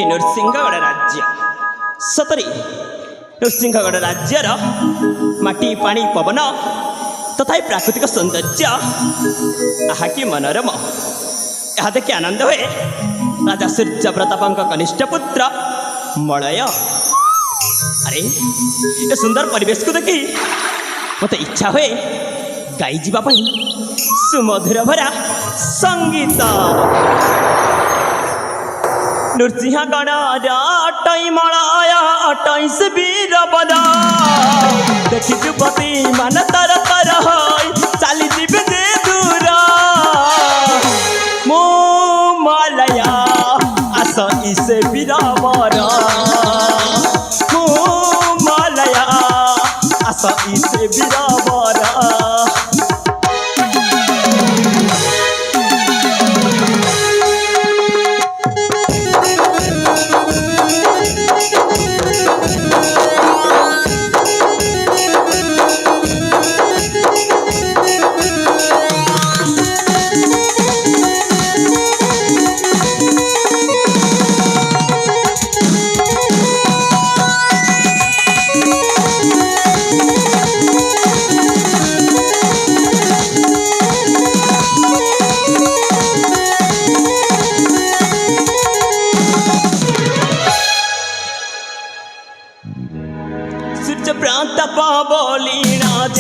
नृसिंहगढ़ राज्य सतरी नृसिंहगढ़ राज्यर माटी पानी पवन तथा प्राकृतिक सौंदर्य आहा कि मनोरम। यह देखि आनंद हुए राजा सूर्य प्रताप कनिष्ठ पुत्र मलय। अरे ये सुंदर परिवेश को देखी मत इच्छा हुए गाई जीवाई सुमधुर भरा संगीत। नृसिंहगढ़ अटई मलया अटई से वीर बना देखी युवती मान तर तर चली जीवे जे दूर मो मलया आस इसे वीर बरा मो मलया आस इसे वीर बरा।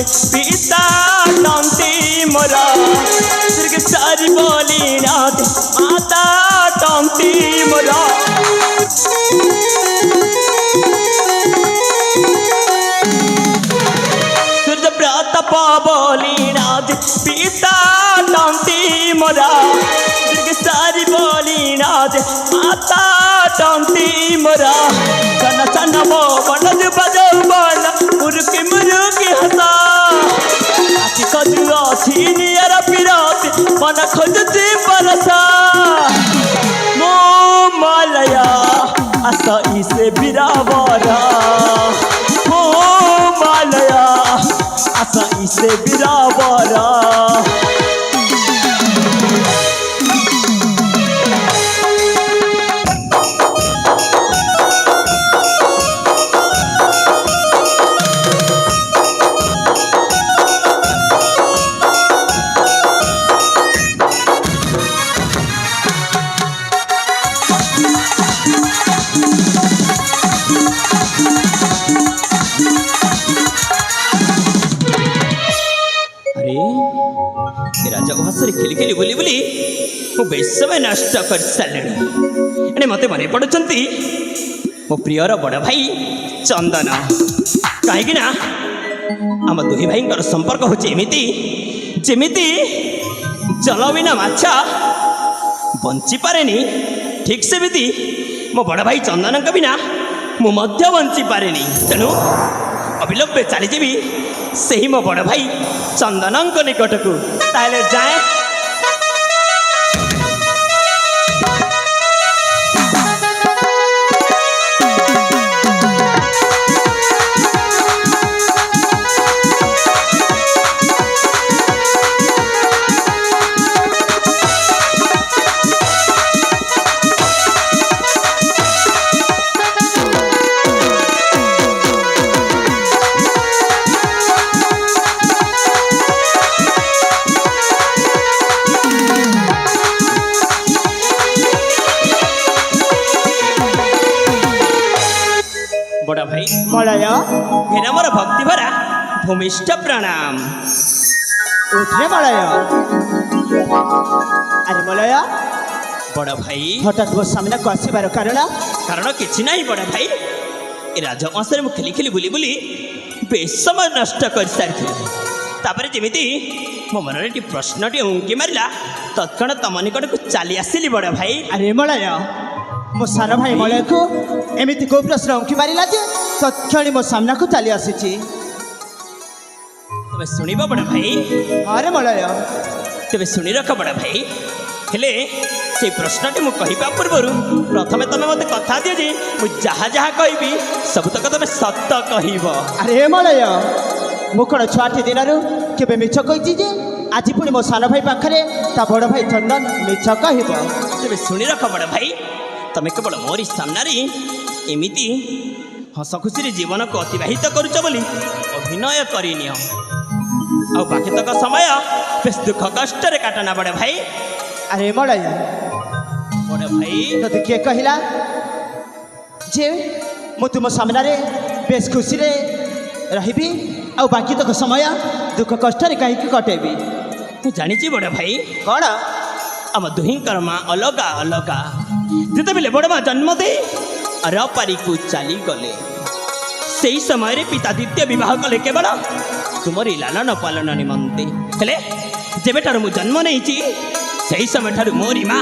पिता टंती मोरा सिर्ग सारी बोली नाथ माता टंती मोरा। सूर्य प्रताप बोली नाथ पिता टंती मोरा सिर्ग सारी बोली नाथ माता टंती मोरा। चन चन मो बन बजौ बन मुरुकी मुरुकी हसा नियर पिरात मन खोजती बरसा मो मलया आस इसे बिरावरा मो मलया आस इसे बिरावरा। खेली खेली बुली बुली मो बेसमय नष्ट कर सारे मत मन पड़ुं मो प्रियर बड़ भाई चंदन कहीं आम दुही भाई संपर्क होमती जमीती जल बिना माछ बंची पारे ठीक सेमती मो बड़ भाई चंदन बिना मुझे बंची पारे तेणु अविलंबे चलीजी से ही मो बड़ भाई चंदन निकट को ताले जाए। मलय हेरा मोर भक्ति भरा भूमिष्ठ प्रणाम। उठे मलय अरे मलय बड़ भाई हठात मो सामने को आसबार कारण कारण किसी ना बड़ भाई राजवंश में खेली खेली बुली बुली बेस समय नष्ट कर सारी जमीती मो मन में प्रश्नटी उंकी मारा तत्ण तम निकट को चली आसिली बड़ भाई। अरे मलय मो सारा भाई मलय को एमती को प्रश्न उंकी मारा जे तत्ण मो सामना को चली आसी तबे सुनिब बड़ भाई। अरे मलय तेरे शुणी रख बड़ भाई हेले से प्रश्नटी मु कहवा पूर्व प्रथम तुम मत कथा दियो जे मु जहाँ जहाँ कहबी सबतक तुम सत कहब। अरे मलय मु कौन छुआटी दिन केबे मिछ कही जे आज पुणी मो सान भाई पाखे ता बड़ भाई चंदन मिछ कहब। तेरे शुणी रख बड़ भाई ତମେ କେବଳ ମୋରି ସାମ୍ନାରେ ଏମିତି ହସ ଖୁସିରେ ଜୀବନକୁ ଅତିବାହିତ କରୁଛ ବୋଲି ଅଭିନୟ କରିନିଅ। ଆଉ ବାକିତକ ସମୟ ବେଶ ଦୁଃଖ କଷ୍ଟରେ କାଟନା ବଡ଼ ଭାଇ। ଆରେ ମଳୟ, ବଡ଼ ଭାଇ ତତେ କିଏ କହିଲା ଯେ ମୁଁ ତୁମ ସାମ୍ନାରେ ବେଶ ଖୁସିରେ ରହିବି ଆଉ ବାକି ତକ ସମୟ ଦୁଃଖ କଷ୍ଟରେ କାହିଁକି କଟେଇବି? ମୁଁ ଜାଣିଛି ବଡ଼ ଭାଇ, କ'ଣ? ଆମ ଦୁହିଁଙ୍କର ମା ଅଲଗା ଅଲଗା। ଯେତେବେଳେ ବଡ଼ ମା ଜନ୍ମ ଦେଇ ରପାରିକୁ ଚାଲିଗଲେ, ସେହି ସମୟରେ ପିତା ଦ୍ୱିତୀୟ ବିବାହ କଲେ କେବଳ ତୁମରି ଲାଲନ ପାଲନ ନିମନ୍ତେ। ହେଲେ ଯେବେଠାରୁ ମୁଁ ଜନ୍ମ ନେଇଛି ସେହି ସମୟଠାରୁ ମୋରି ମା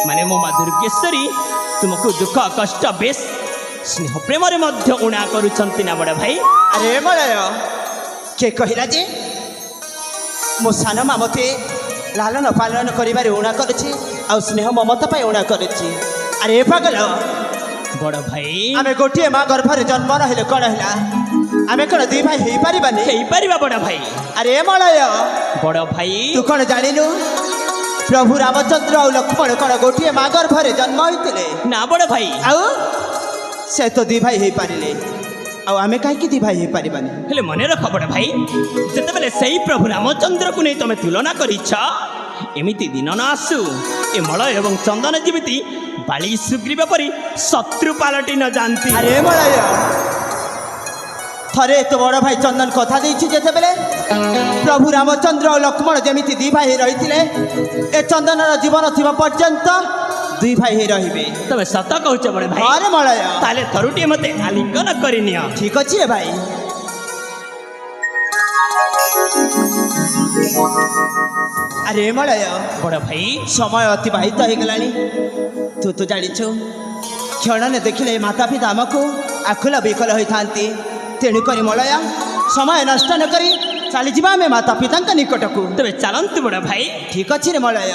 ମାନେ ମୋ ମା ଦୁର୍ଗେଶ୍ୱରୀ ତୁମକୁ ଦୁଃଖ କଷ୍ଟ ବେଶ ସ୍ନେହ ପ୍ରେମରେ ମଧ୍ୟ ଉଣା କରୁଛନ୍ତି ନା ବଡ଼ ଭାଇ। ଆରେ ମଳୟ, କିଏ କହିଲା ଯେ ମୋ ସାନ ମା ମୋତେ ଲାଲନ ପାଲନ କରିବାରେ ଉଣା କରୁଛି ଆଉ ସ୍ନେହ ମମତା ପାଇଁ ଉଣା କରୁଛି? ଆରେ ପାଗଲ, ବଡ଼ ଭାଇ ଆମେ ଗୋଟିଏ ମା ଗର୍ଭରେ ଜନ୍ମ ରହିଲେ କ'ଣ ହେଲା? ଆମେ କ'ଣ ଦୁଇ ଭାଇ ହେଇପାରିବାନି? ହେଇପାରିବା ବଡ଼ ଭାଇ। ଆରେ ମଳୟ, ବଡ଼ ଭାଇ ତୁ କ'ଣ ଜାଣିନୁ ପ୍ରଭୁ ରାମଚନ୍ଦ୍ର ଆଉ ଲକ୍ଷ୍ମଣ କ'ଣ ଗୋଟିଏ ମା ଗର୍ଭରେ ଜନ୍ମ ହୋଇଥିଲେ? ନା ବଡ଼ ଭାଇ, ଆଉ ସେ ତ ଦୁଇ ଭାଇ ହେଇପାରିଲେ, ଆଉ ଆମେ କାହିଁକି ଦୁଇ ଭାଇ ହେଇପାରିବାନି? ହେଲେ ମନେ ରଖ ବଡ଼ ଭାଇ, ଯେତେବେଳେ ସେଇ ପ୍ରଭୁ ରାମଚନ୍ଦ୍ରକୁ ନେଇ ତମେ ତୁଳନା କରିଛ, ଏମିତି ଦିନ ନ ଆସୁ ଏ ମଳୟ ଏବଂ ଚନ୍ଦନ ଯେମିତି ବାଳି ସୁଗ୍ରୀବ ପରି ଶତ୍ରୁ ପାଲଟି ନ ଯାଆନ୍ତି। ଆରେ ମଳୟ, ଥରେ ତୋ ବଡ଼ ଭାଇ ଚନ୍ଦନ କଥା ଦେଇଛି ଯେତେବେଳେ ପ୍ରଭୁ ରାମଚନ୍ଦ୍ର ଆଉ ଲକ୍ଷ୍ମଣ ଯେମିତି ଦୁଇ ଭାଇ ହେଇ ରହିଥିଲେ, ଏ ଚନ୍ଦନର ଜୀବନ ଥିବା ପର୍ଯ୍ୟନ୍ତ ଦୁଇ ଭାଇ ହେଇ ରହିବେ। ତମେ ସତ କହୁଛ ବଡ଼ ଭାଇ। ଆରେ ମଳୟ, ତାହେଲେ ଥରୁଟିଏ ମୋତେ ଆଲିଙ୍ଗନ କରିନିଅ। ଠିକ ଅଛି ଏ ଭାଇ। ଆରେ ମଳୟ, ବଡ଼ ଭାଇ ସମୟ ଅତିବାହିତ ହେଇଗଲାଣି। ତୁ ତ ଜାଣିଛୁ କ୍ଷଣରେ ଦେଖିଲେ ମାତା ପିତା ଆମକୁ ଆକୁଲ ବିକଲ ହୋଇଥାନ୍ତି। ତେଣୁକରି ମଳୟ, ସମୟ ନଷ୍ଟ ନ କରି ଚାଲିଯିବା ଆମେ ମାତା ପିତାଙ୍କ ନିକଟକୁ। ତେବେ ଚାଲନ୍ତୁ ବଡ଼ ଭାଇ। ଠିକ ଅଛି ରେ ମଳୟ।